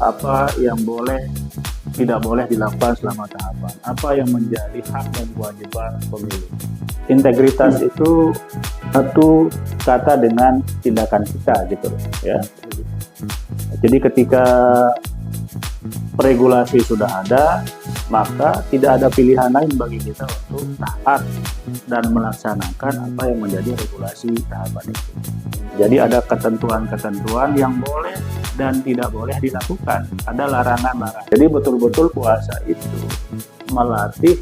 apa yang tidak boleh dilakukan selama tahapan, apa yang menjadi hak dan kewajiban pemilu. Integritas itu satu kata dengan tindakan kita gitu ya. Jadi ketika regulasi sudah ada, maka tidak ada pilihan lain bagi kita untuk taat dan melaksanakan apa yang menjadi regulasi tahapan itu. Jadi ada ketentuan-ketentuan yang boleh dan tidak boleh dilakukan, ada larangan-larangan. Jadi betul-betul puasa itu melatih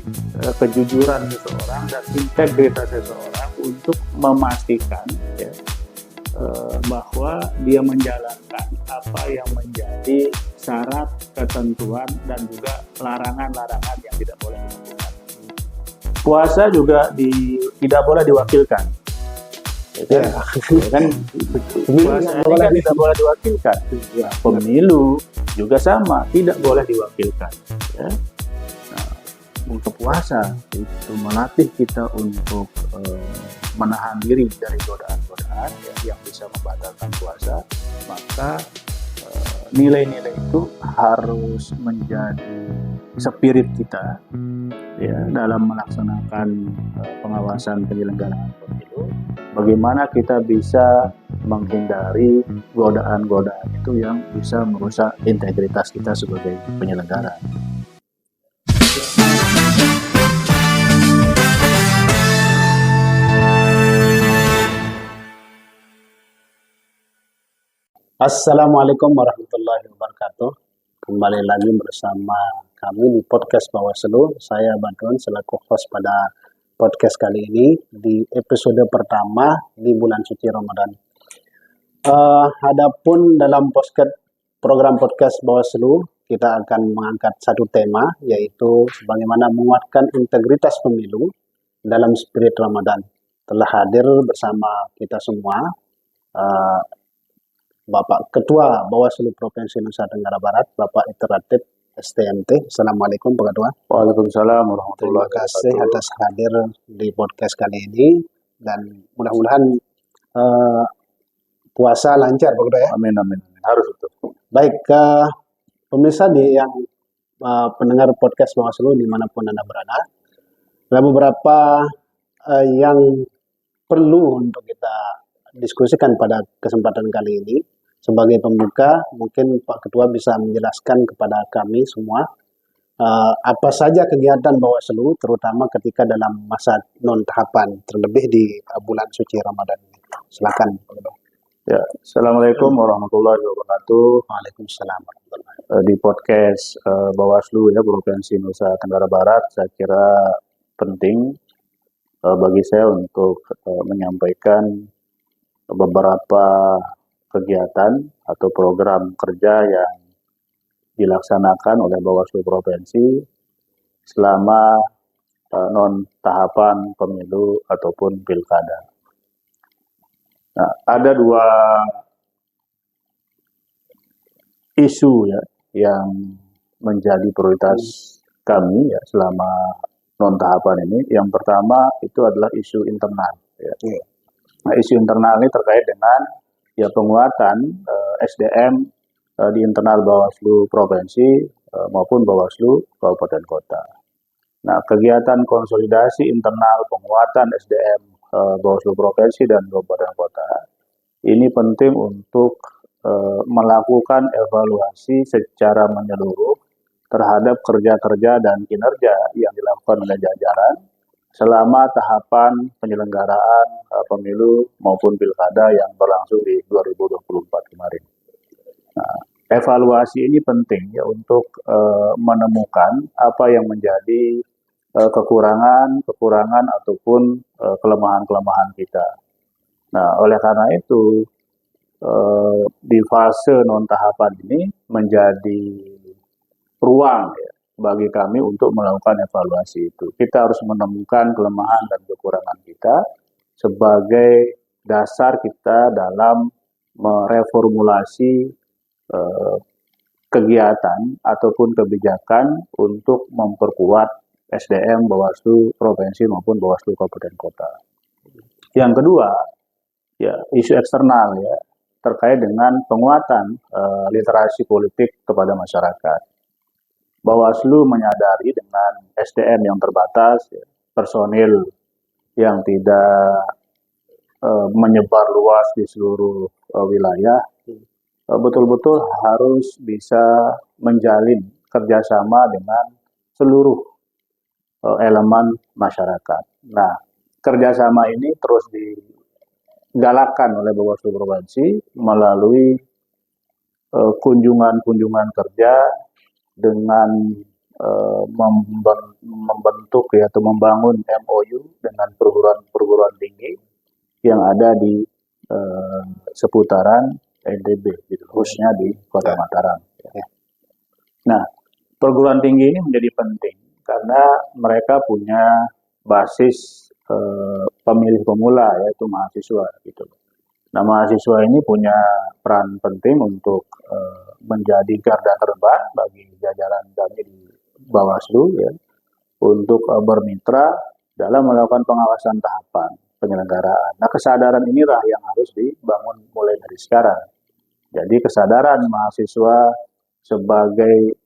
kejujuran seseorang dan integritas seseorang untuk memastikan ya, bahwa dia menjalankan apa yang menjadi syarat, ketentuan, dan juga larangan-larangan yang tidak boleh dilakukan. Puasa juga tidak boleh diwakilkan. Ya kan? Puasa ini kan tidak boleh diwakilkan. Ya, pemilu juga sama, tidak boleh diwakilkan. Ya. Nah, untuk puasa itu melatih kita untuk menahan diri dari godaan-godaan ya, yang bisa membatalkan puasa. Maka nilai-nilai itu harus menjadi spirit kita ya dalam melaksanakan pengawasan penyelenggaraan pemilu. Bagaimana kita bisa menghindari godaan-godaan itu yang bisa merusak integritas kita sebagai penyelenggara. Assalamualaikum warahmatullahi wabarakatuh. Kembali lagi bersama kami di podcast Bawaslu. Saya Badrun selaku host pada podcast kali ini di episode pertama di bulan suci Ramadan. Adapun dalam program podcast Bawaslu, kita akan mengangkat satu tema, yaitu bagaimana menguatkan integritas pemilu dalam spirit Ramadan. Telah hadir bersama kita semua Bapak Ketua Bawaslu Provinsi Nusa Tenggara Barat, Bapak Iteratif STMT. Assalamualaikum Pak Ketua. Waalaikumsalam warahmatullahi wabarakatuh. Terima kasih atas hadir di podcast kali ini dan mudah-mudahan puasa lancar Pak Ketua ya. Amin amin. Harus itu. Baik, pemirsa yang pendengar podcast Bawaslu dimanapun Anda berada, ada beberapa yang perlu untuk kita diskusikan pada kesempatan kali ini. Sebagai pembuka, mungkin Pak Ketua bisa menjelaskan kepada kami semua apa saja kegiatan Bawaslu, terutama ketika dalam masa non-tahapan, terlebih di bulan suci Ramadan ini. Silakan Pak Ketua. Ya, Assalamualaikum warahmatullahi wabarakatuh. Waalaikumsalam warahmatullahi wabarakatuh. Di podcast Bawaslu ya Provinsi Nusa Tenggara Barat, saya kira penting bagi saya untuk menyampaikan beberapa kegiatan atau program kerja yang dilaksanakan oleh Bawaslu Provinsi selama non-tahapan pemilu ataupun pilkada. Nah, ada dua isu ya yang menjadi prioritas kami ya selama non-tahapan ini. Yang pertama itu adalah isu internal. Ya. Nah, isu internal ini terkait dengan ya penguatan SDM di internal Bawaslu Provinsi maupun Bawaslu Kabupaten Kota. Nah, kegiatan konsolidasi internal penguatan SDM Bawaslu Provinsi dan Kabupaten Kota ini penting untuk melakukan evaluasi secara menyeluruh terhadap kerja-kerja dan kinerja yang dilakukan oleh jajaran selama tahapan penyelenggaraan pemilu maupun pilkada yang berlangsung di 2024 kemarin. Nah, evaluasi ini penting ya untuk menemukan apa yang menjadi kekurangan ataupun kelemahan-kelemahan kita. Nah, oleh karena itu di fase non tahapan ini menjadi ruang ya, bagi kami untuk melakukan evaluasi itu. Kita harus menemukan kelemahan dan kekurangan kita sebagai dasar kita dalam mereformulasi kegiatan ataupun kebijakan untuk memperkuat SDM Bawaslu Provinsi maupun Bawaslu Kabupaten Kota. Yang kedua, ya isu eksternal ya. terkait dengan penguatan literasi politik kepada masyarakat. Bawaslu menyadari dengan SDM yang terbatas, ya, personil yang tidak menyebar luas di seluruh wilayah, betul-betul harus bisa menjalin kerjasama dengan seluruh elemen masyarakat. Nah, kerjasama ini terus digalakkan oleh Bawaslu Provinsi melalui kunjungan-kunjungan kerja dengan membentuk ya, atau membangun MOU dengan perguruan-perguruan tinggi yang ada di seputaran NTB, gitu, khususnya di Kota Mataram. Nah, perguruan tinggi ini menjadi penting karena mereka punya basis pemilih pemula, yaitu mahasiswa, gitu. Nah, mahasiswa ini punya peran penting untuk menjadi garda terdepan bagi jajaran kami di Bawaslu, ya, untuk bermitra dalam melakukan pengawasan tahapan penyelenggaraan. Nah, kesadaran inilah yang harus dibangun mulai dari sekarang. Jadi kesadaran mahasiswa sebagai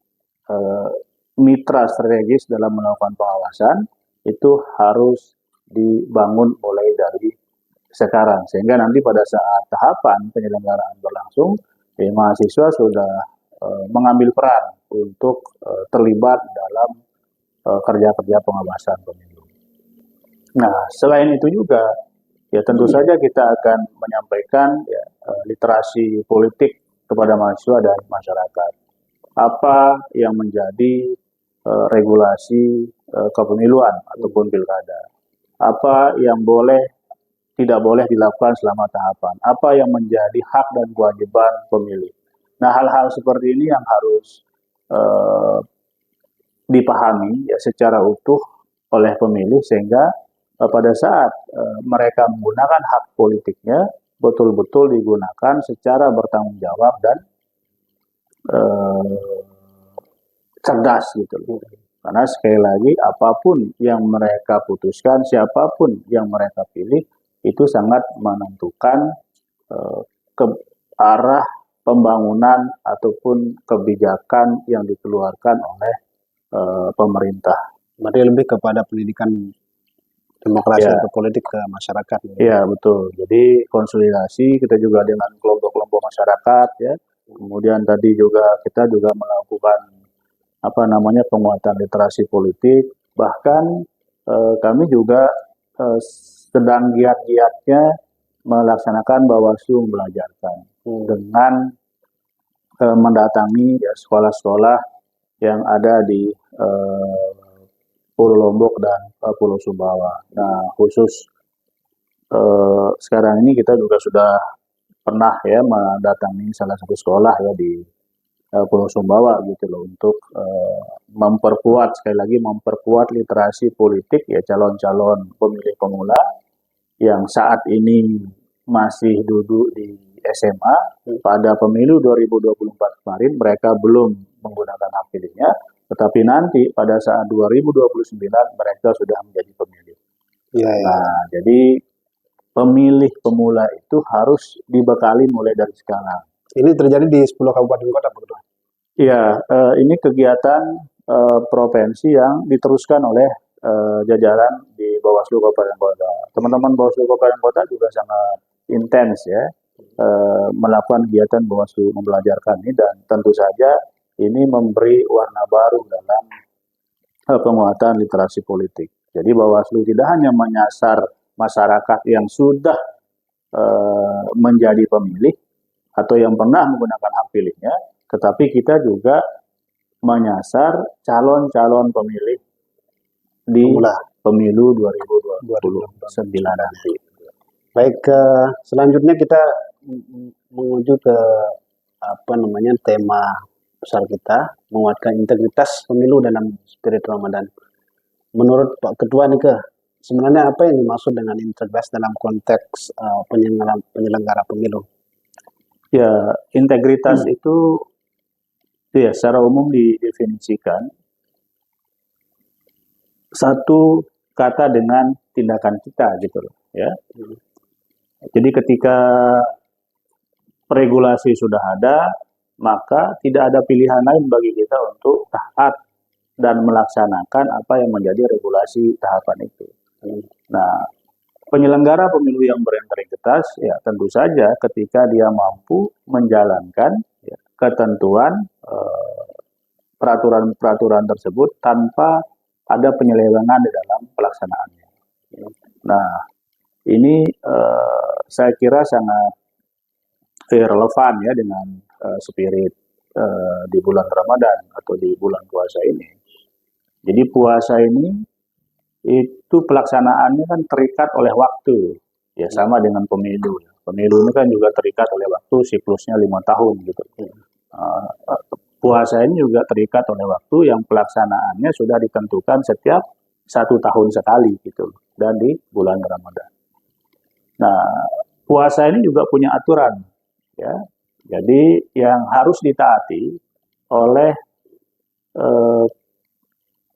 mitra strategis dalam melakukan pengawasan itu harus dibangun mulai dari sekarang, sehingga nanti pada saat tahapan penyelenggaraan berlangsung, mahasiswa sudah mengambil peran untuk terlibat dalam kerja-kerja pengawasan pemilu. Nah, selain itu juga, ya tentu saja kita akan menyampaikan ya, literasi politik kepada mahasiswa dan masyarakat. Apa yang menjadi regulasi kepemiluan ataupun pilkada? Apa yang tidak boleh dilakukan selama tahapan? Apa yang menjadi hak dan kewajiban pemilih? Nah, hal-hal seperti ini yang harus dipahami ya secara utuh oleh pemilih, sehingga pada saat mereka menggunakan hak politiknya betul-betul digunakan secara bertanggung jawab dan cerdas, gitu. Karena sekali lagi, apapun yang mereka putuskan, siapapun yang mereka pilih, itu sangat menentukan ke arah pembangunan ataupun kebijakan yang dikeluarkan oleh pemerintah. Berarti lebih kepada pendidikan demokrasi Ya. atau politik ke masyarakat. Iya, betul. Jadi konsolidasi kita juga dengan kelompok-kelompok masyarakat, ya. Kemudian tadi juga kita juga melakukan penguatan literasi politik. Bahkan kami juga sedang giat-giatnya melaksanakan Bawaslu Belajarkan dengan mendatangi ya, sekolah-sekolah yang ada di Pulau Lombok dan Pulau Sumbawa. Nah, khusus sekarang ini kita juga sudah pernah ya mendatangi salah satu sekolah ya di Pulau Sumbawa, gitu loh, untuk sekali lagi memperkuat literasi politik ya calon-calon pemilih pemula yang saat ini masih duduk di SMA. Pada pemilu 2024 kemarin mereka belum menggunakan hak pilihnya, tetapi nanti pada saat 2029 mereka sudah menjadi pemilih. Ya. Nah, jadi pemilih pemula itu harus dibekali mulai dari sekarang. Ini terjadi di 10 kabupaten kota, betul? Iya, ini kegiatan provinsi yang diteruskan oleh jajaran di Bawaslu Kabupaten Kota. Teman-teman Bawaslu Kabupaten Kota juga sangat intens ya melakukan kegiatan Bawaslu Membelajarkan ini, dan tentu saja ini memberi warna baru dalam penguatan literasi politik. Jadi Bawaslu tidak hanya menyasar masyarakat yang sudah menjadi pemilih atau yang pernah menggunakan hak pilihnya, tetapi kita juga menyasar calon-calon pemilih di pemilu 2029 nanti. Baik, selanjutnya kita menuju ke tema besar kita, menguatkan integritas pemilu dalam spirit Ramadan. Menurut Pak Ketua nih, sebenarnya apa yang dimaksud dengan integritas dalam konteks penyelenggara pemilu? Ya, integritas itu ya secara umum didefinisikan satu kata dengan tindakan kita, gitu loh, ya. Jadi ketika regulasi sudah ada, maka tidak ada pilihan lain bagi kita untuk taat dan melaksanakan apa yang menjadi regulasi tahapan itu. Nah, penyelenggara pemilu yang berintegritas, ya tentu saja ketika dia mampu menjalankan ya, ketentuan peraturan-peraturan tersebut tanpa ada penyelewengan di dalam pelaksanaannya. Nah, ini saya kira sangat relevan ya dengan spirit di bulan Ramadan atau di bulan puasa ini. Jadi puasa ini itu pelaksanaannya kan terikat oleh waktu, ya sama dengan pemilu. Pemilu ini kan juga terikat oleh waktu, siklusnya 5 tahun gitu. Puasa ini juga terikat oleh waktu yang pelaksanaannya sudah ditentukan setiap 1 tahun sekali gitu, dan di bulan Ramadan. Nah, puasa ini juga punya aturan, ya. Jadi yang harus ditaati oleh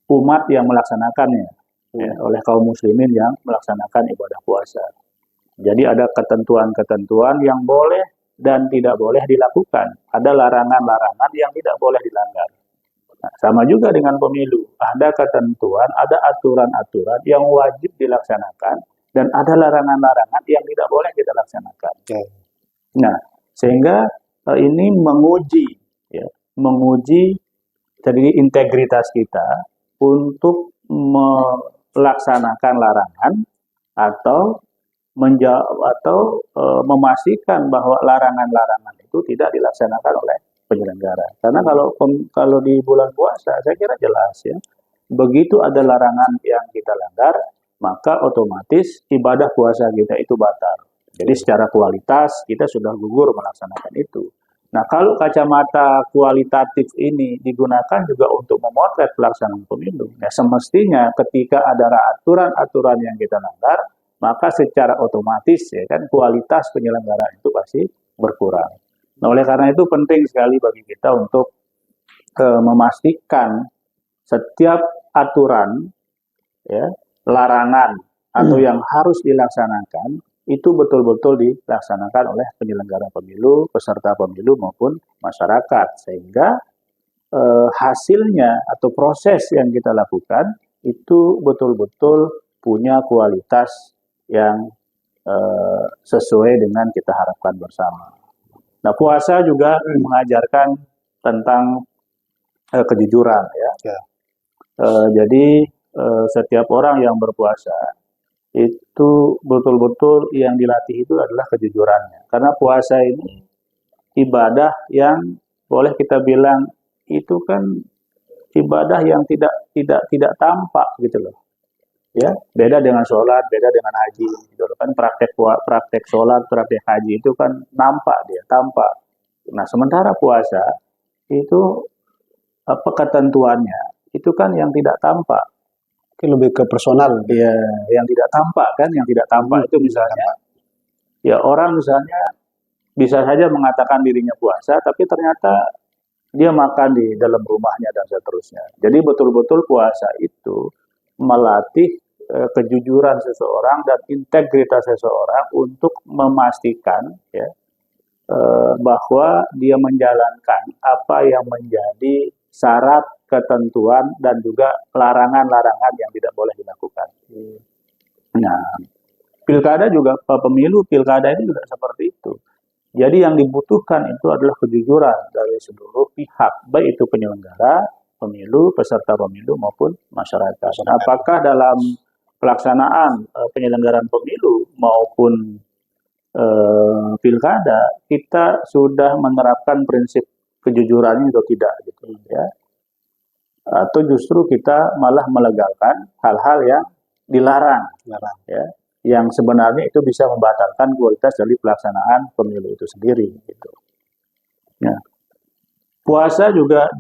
umat yang melaksanakannya, ya, oleh kaum muslimin yang melaksanakan ibadah puasa. Jadi ada ketentuan-ketentuan yang boleh dan tidak boleh dilakukan. Ada larangan-larangan yang tidak boleh dilanggar. Nah, sama juga dengan pemilu. Ada ketentuan, ada aturan-aturan yang wajib dilaksanakan dan ada larangan-larangan yang tidak boleh kita laksanakan. Nah, sehingga ini menguji jadi integritas kita untuk melaksanakan larangan atau memastikan bahwa larangan-larangan itu tidak dilaksanakan oleh penyelenggara. Karena kalau di bulan puasa, saya kira jelas ya, begitu ada larangan yang kita langgar, maka otomatis ibadah puasa kita itu batal. Jadi secara kualitas kita sudah gugur melaksanakan itu. Nah, kalau kacamata kualitatif ini digunakan juga untuk memotret pelaksanaan pemilu, ya semestinya ketika ada aturan-aturan yang kita langgar, maka secara otomatis ya kan kualitas penyelenggaraan itu pasti berkurang. Nah, oleh karena itu penting sekali bagi kita untuk memastikan setiap aturan, ya, larangan atau yang harus dilaksanakan itu betul-betul dilaksanakan oleh penyelenggara pemilu, peserta pemilu maupun masyarakat, sehingga hasilnya atau proses yang kita lakukan itu betul-betul punya kualitas yang sesuai dengan kita harapkan bersama. Nah, puasa juga mengajarkan tentang kejujuran, ya. Jadi setiap orang yang berpuasa itu betul-betul yang dilatih itu adalah kejujurannya. Karena puasa ini ibadah yang boleh kita bilang itu kan ibadah yang tidak tampak gitu loh. Ya, beda dengan sholat, beda dengan haji. Gitu loh. Kan praktek sholat, praktek haji itu kan nampak dia, tampak. Nah, sementara puasa itu apa ketentuannya itu kan yang tidak tampak. Lebih ke personal. Ya, yang tidak tampak kan, yang tidak tampak itu misalnya, ya orang misalnya bisa saja mengatakan dirinya puasa, tapi ternyata dia makan di dalam rumahnya dan seterusnya. Jadi betul-betul puasa itu melatih kejujuran seseorang dan integritas seseorang untuk memastikan ya bahwa dia menjalankan apa yang menjadi syarat, ketentuan, dan juga larangan-larangan yang tidak boleh dilakukan. Nah, pilkada juga, pilkada ini juga seperti itu. Jadi yang dibutuhkan itu adalah kejujuran dari seluruh pihak, baik itu penyelenggara pemilu, peserta pemilu, maupun masyarakat. Apakah dalam pelaksanaan penyelenggaraan pemilu maupun pilkada, kita sudah menerapkan prinsip kejujuran atau tidak, gitu ya? Atau justru kita malah melegalkan hal-hal yang dilarang, ya, yang sebenarnya itu bisa membatalkan kualitas dari pelaksanaan pemilu itu sendiri, gitu. Ya. Puasa juga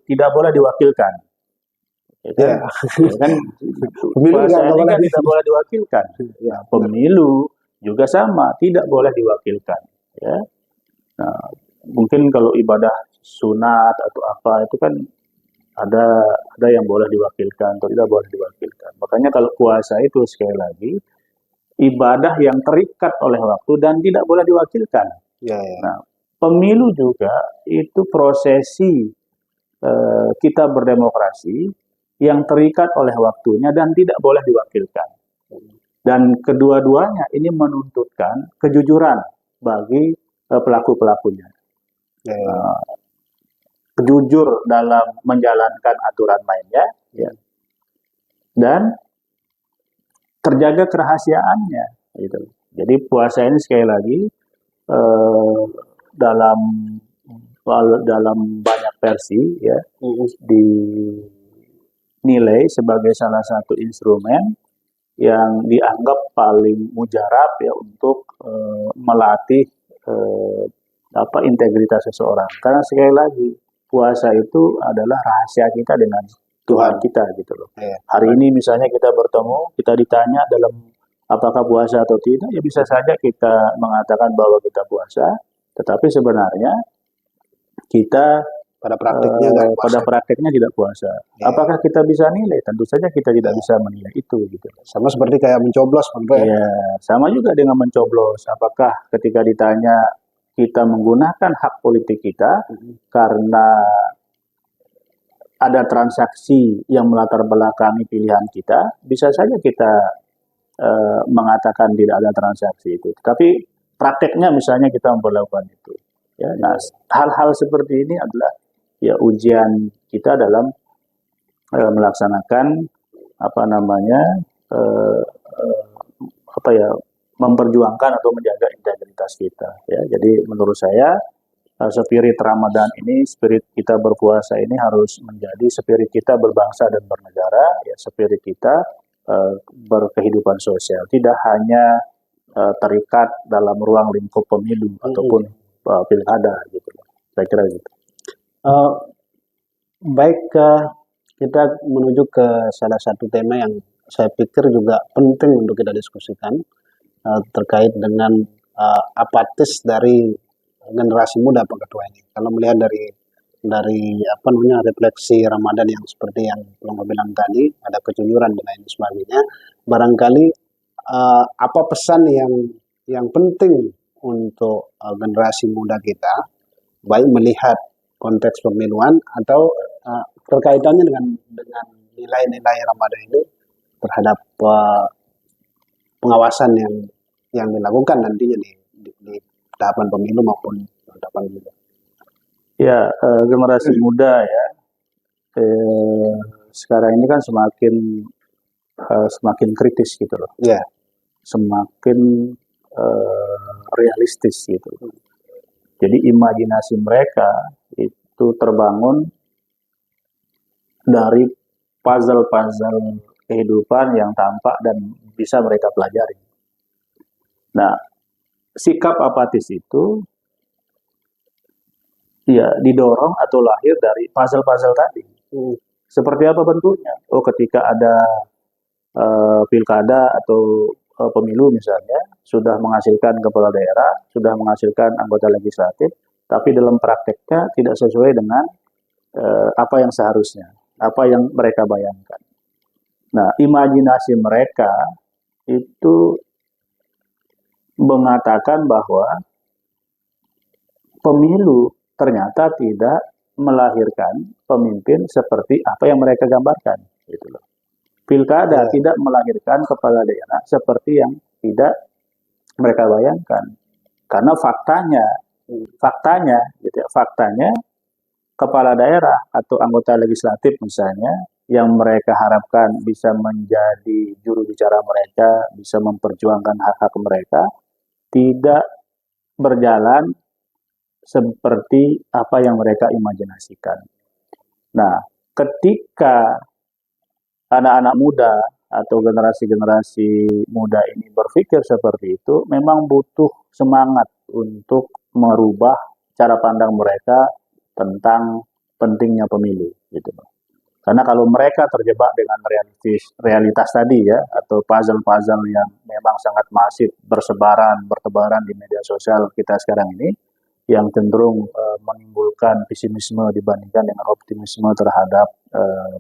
tidak boleh diwakilkan, ya kan? Ya kan? Puasa ini kan tidak boleh diwakilkan. Ya, pemilu juga sama, tidak boleh diwakilkan. Ya. Nah, mungkin kalau ibadah sunat atau apa itu kan ada yang boleh diwakilkan atau tidak boleh diwakilkan. Makanya kalau puasa itu sekali lagi ibadah yang terikat oleh waktu dan tidak boleh diwakilkan. Ya, ya. Nah, pemilu juga itu prosesi kita berdemokrasi yang terikat oleh waktunya dan tidak boleh diwakilkan. Dan kedua-duanya ini menuntutkan kejujuran bagi pelaku-pelakunya. Jujur dalam menjalankan aturan mainnya, ya, dan terjaga kerahasiaannya. Gitu. Jadi puasa ini sekali lagi dalam banyak versi, ya, dinilai sebagai salah satu instrumen yang dianggap paling mujarab ya untuk melatih integritas seseorang. Karena sekali lagi puasa itu adalah rahasia kita dengan Tuhan kita gitu loh. Hari ini misalnya kita bertemu, kita ditanya dalam apakah puasa atau tidak, ya bisa saja kita mengatakan bahwa kita puasa, tetapi sebenarnya kita pada prakteknya tidak puasa. Apakah kita bisa nilai? Tentu saja kita tidak bisa menilai itu gitu. Sama seperti kayak mencoblos, ya, sama juga dengan mencoblos. Apakah ketika ditanya kita menggunakan hak politik kita karena ada transaksi yang melatar belakangi pilihan kita, bisa saja kita mengatakan tidak ada transaksi itu. Tapi prakteknya misalnya kita memperlakukan itu. Ya, nah, hal-hal seperti ini adalah ya ujian kita dalam melaksanakan memperjuangkan atau menjaga integritas kita. Ya, jadi menurut saya spirit Ramadan ini, spirit kita berpuasa ini harus menjadi spirit kita berbangsa dan bernegara, ya, spirit kita berkehidupan sosial, tidak hanya terikat dalam ruang lingkup pemilu ataupun pilkada gitu. Saya kira gitu. Baik, kita menuju ke salah satu tema yang saya pikir juga penting untuk kita diskusikan terkait dengan apatis dari generasi muda Pak Ketua ini. Kalau melihat dari refleksi Ramadan yang seperti yang Bang bilang tadi, ada kejujuran dan lain sebagainya, barangkali apa pesan yang penting untuk generasi muda kita, baik melihat konteks pemiluan atau terkaitannya dengan nilai-nilai Ramadan itu terhadap pengawasan yang dilakukan nantinya di tahapan pemilu maupun tahapan pemilu. Ya, generasi muda ya sekarang ini kan semakin kritis gitu loh. Ya. Semakin realistis gitu. Jadi imajinasi mereka itu terbangun dari puzzle-puzzle kehidupan yang tampak dan bisa mereka pelajari. Nah, sikap apatis itu ya didorong atau lahir dari puzzle-puzzle tadi. Seperti apa bentuknya? Oh, ketika ada pilkada atau pemilu misalnya, sudah menghasilkan kepala daerah, sudah menghasilkan anggota legislatif, tapi dalam prakteknya tidak sesuai dengan apa yang seharusnya, apa yang mereka bayangkan. Nah, imajinasi mereka itu mengatakan bahwa pemilu ternyata tidak melahirkan pemimpin seperti apa yang mereka gambarkan, gitu loh. Pilkada tidak melahirkan kepala daerah seperti yang tidak mereka bayangkan, karena faktanya kepala daerah atau anggota legislatif misalnya yang mereka harapkan bisa menjadi juru bicara mereka, bisa memperjuangkan hak-hak mereka, tidak berjalan seperti apa yang mereka imajinasikan. Nah, ketika anak-anak muda atau generasi-generasi muda ini berpikir seperti itu, memang butuh semangat untuk merubah cara pandang mereka tentang pentingnya pemilu, gitu. Karena kalau mereka terjebak dengan realitas tadi ya, atau puzzle-puzzle yang memang sangat masif bertebaran di media sosial kita sekarang ini, yang cenderung menimbulkan pesimisme dibandingkan dengan optimisme terhadap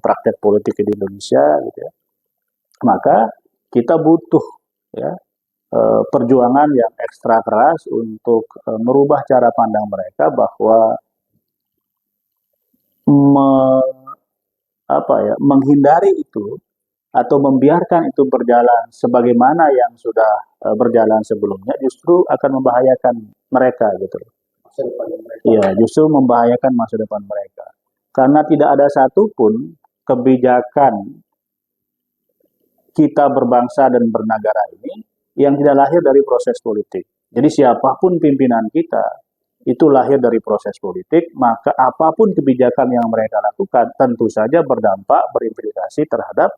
praktek politik di Indonesia, gitu ya. Maka kita butuh ya perjuangan yang ekstra keras untuk merubah cara pandang mereka bahwa menghindari itu atau membiarkan itu berjalan sebagaimana yang sudah berjalan sebelumnya justru akan membahayakan mereka gitu. Iya, justru membahayakan masa depan mereka. Karena tidak ada satupun kebijakan kita berbangsa dan bernegara ini yang tidak lahir dari proses politik. Jadi siapapun pimpinan kita itu lahir dari proses politik, maka apapun kebijakan yang mereka lakukan tentu saja berdampak, berimplikasi terhadap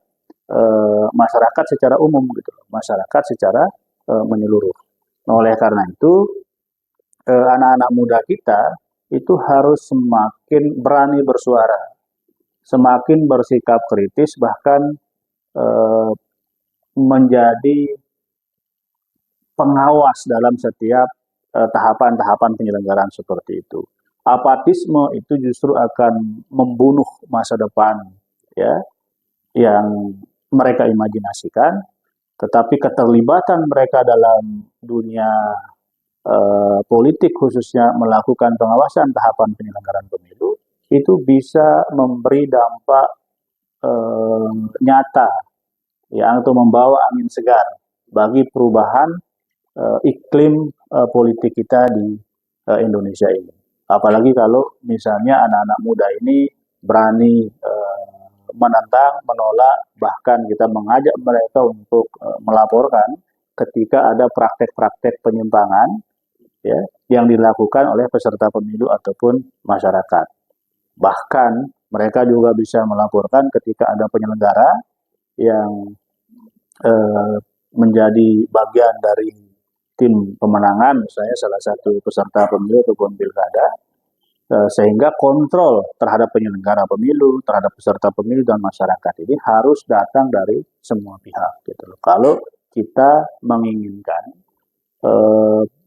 masyarakat secara umum gitu, masyarakat secara menyeluruh. Nah, oleh karena itu anak-anak muda kita itu harus semakin berani bersuara, semakin bersikap kritis, bahkan menjadi pengawas dalam setiap tahapan-tahapan penyelenggaraan seperti itu. Apatisme itu justru akan membunuh masa depan ya yang mereka imajinasikan, tetapi keterlibatan mereka dalam dunia politik khususnya melakukan pengawasan tahapan penyelenggaraan pemilu itu bisa memberi dampak nyata ya atau membawa angin segar bagi perubahan iklim politik kita di Indonesia ini. Apalagi kalau misalnya anak-anak muda ini berani menentang, menolak, bahkan kita mengajak mereka untuk melaporkan ketika ada praktek-praktek penyimpangan ya yang dilakukan oleh peserta pemilu ataupun masyarakat. Bahkan mereka juga bisa melaporkan ketika ada penyelenggara yang menjadi bagian dari tim pemenangan, misalnya salah satu peserta pemilu ataupun pilkada, sehingga kontrol terhadap penyelenggara pemilu, terhadap peserta pemilu dan masyarakat ini harus datang dari semua pihak. Gitu. Kalau kita menginginkan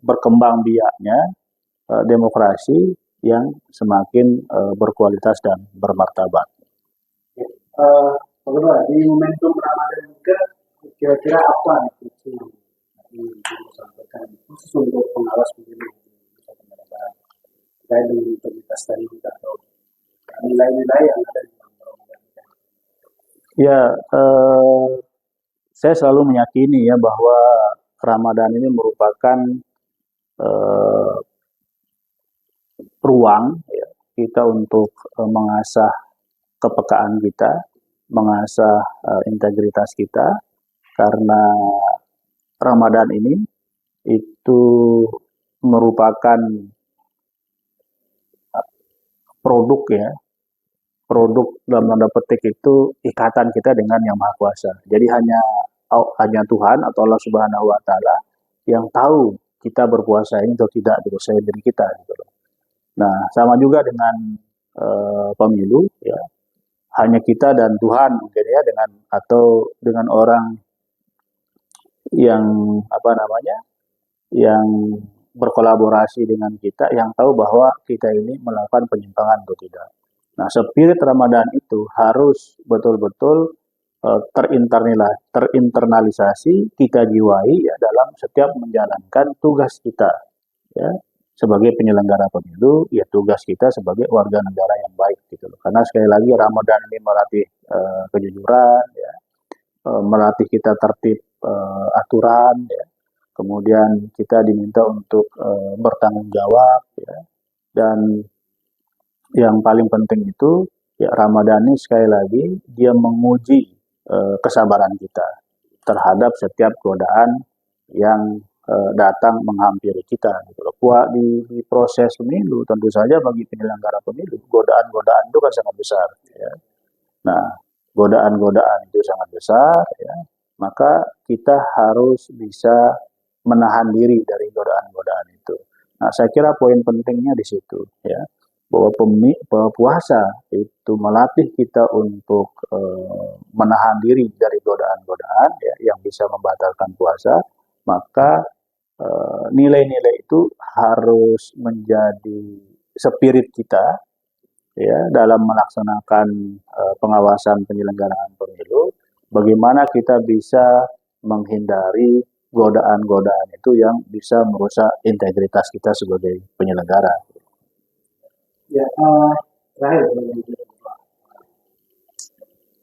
berkembang biaknya demokrasi yang semakin berkualitas dan bermartabat. Pak Ketua, di momentum Ramadan juga kira-kira apa itu yang disampaikan khusus untuk pengawas pemilu di Nusa Tenggara Barat terkait dengan integritas tadi atau nilai-nilai yang ada di dalam Ramadan? Ya, saya selalu meyakini ya bahwa Ramadan ini merupakan ruang ya, kita untuk mengasah kepekaan kita, mengasah integritas kita, karena Ramadan ini itu merupakan produk ya, produk dalam tanda petik itu ikatan kita dengan Yang Maha Kuasa. Jadi hanya Tuhan atau Allah Subhanahu Wa Taala yang tahu kita berpuasa ini atau tidak gitu, saya diri kita gitu. Nah, sama juga dengan pemilu ya. Hanya kita dan Tuhan mungkin ya dengan orang yang yang berkolaborasi dengan kita yang tahu bahwa kita ini melakukan penyimpangan atau tidak. Nah, spirit Ramadan itu harus betul-betul terinternalisasi, kita jiwai ya dalam setiap menjalankan tugas kita ya sebagai penyelenggara pemilu, ya tugas kita sebagai warga negara yang baik gitu loh. Karena sekali lagi Ramadan ini melatih kejujuran ya, melatih kita tertib aturan ya. Kemudian kita diminta untuk bertanggung jawab ya. Dan yang paling penting itu ya Ramadan ini sekali lagi dia menguji kesabaran kita terhadap setiap godaan yang datang menghampiri kita. Gitu. Di proses pemilu tentu saja bagi penyelenggara pemilu godaan-godaan itu kan sangat besar. Ya. Nah, godaan-godaan itu sangat besar. Ya. Maka kita harus bisa menahan diri dari godaan-godaan itu. Nah, saya kira poin pentingnya di situ. Ya. Bahwa puasa itu melatih kita untuk menahan diri dari godaan-godaan ya, yang bisa membatalkan puasa, maka nilai-nilai itu harus menjadi spirit kita ya dalam melaksanakan pengawasan penyelenggaraan pemilu. Bagaimana kita bisa menghindari godaan-godaan itu yang bisa merusak integritas kita sebagai penyelenggara. Ya, terakhir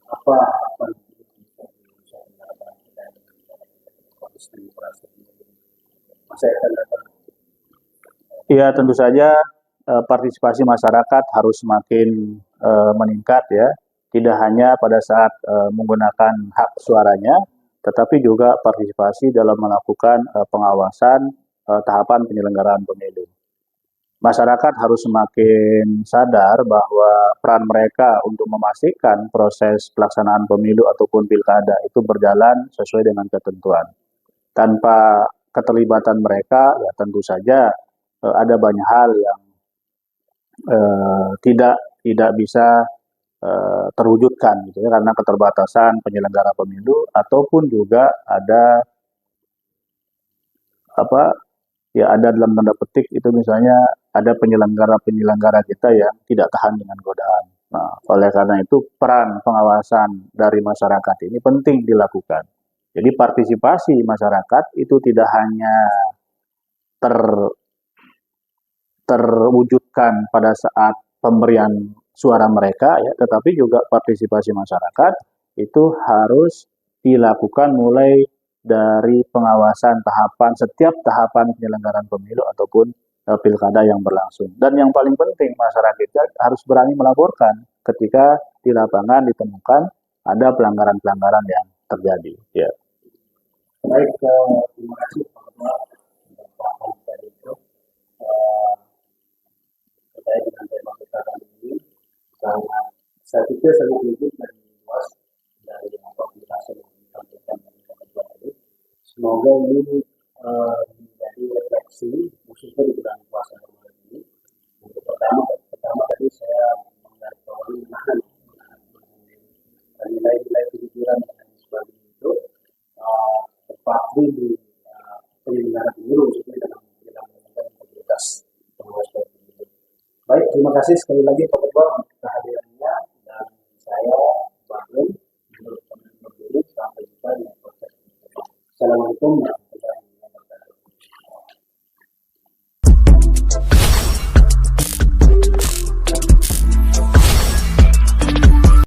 apa harapan bisa dilakukan dari konteks demokrasi masa yang akan datang? Ya, tentu saja partisipasi masyarakat harus semakin meningkat ya. Tidak hanya pada saat menggunakan hak suaranya, tetapi juga partisipasi dalam melakukan pengawasan tahapan penyelenggaraan pemilu. Masyarakat harus semakin sadar bahwa peran mereka untuk memastikan proses pelaksanaan pemilu ataupun pilkada itu berjalan sesuai dengan ketentuan. Tanpa keterlibatan mereka, ya tentu saja ada banyak hal yang tidak bisa terwujudkan gitu ya, karena keterbatasan penyelenggara pemilu ataupun juga ada dalam tanda petik itu misalnya ada penyelenggara kita yang tidak tahan dengan godaan. Nah, oleh karena itu peran pengawasan dari masyarakat ini penting dilakukan. Jadi partisipasi masyarakat itu tidak hanya terwujudkan pada saat pemberian suara mereka ya, tetapi juga partisipasi masyarakat itu harus dilakukan mulai dari pengawasan setiap tahapan penyelenggaraan pemilu ataupun pilkada yang berlangsung. Dan yang paling penting masyarakat kita harus berani melaporkan ketika di lapangan ditemukan ada pelanggaran-pelanggaran yang terjadi. Ya. Baik, terima kasih Pak tadi itu terkait dengan tema kita kali ini. Saya pikir sangat unik dan luas dari apa penjelasan yang disampaikan oleh Pak tadi. Semoga ini menjadi refleksi khususnya di bulan puasa Ramadan ini. Untuk pertama tadi saya menggarisbawahi nilai-nilai pikiran dan sebagainya itu terpatri di penyelenggaraan pemilu khususnya dalam integritas pengawas pemilu. Baik, terima kasih sekali lagi Pak Ketua untuk kehadirannya dan saya Bang menurut teman-teman sampai jumpa di podcast. Assalamualaikum.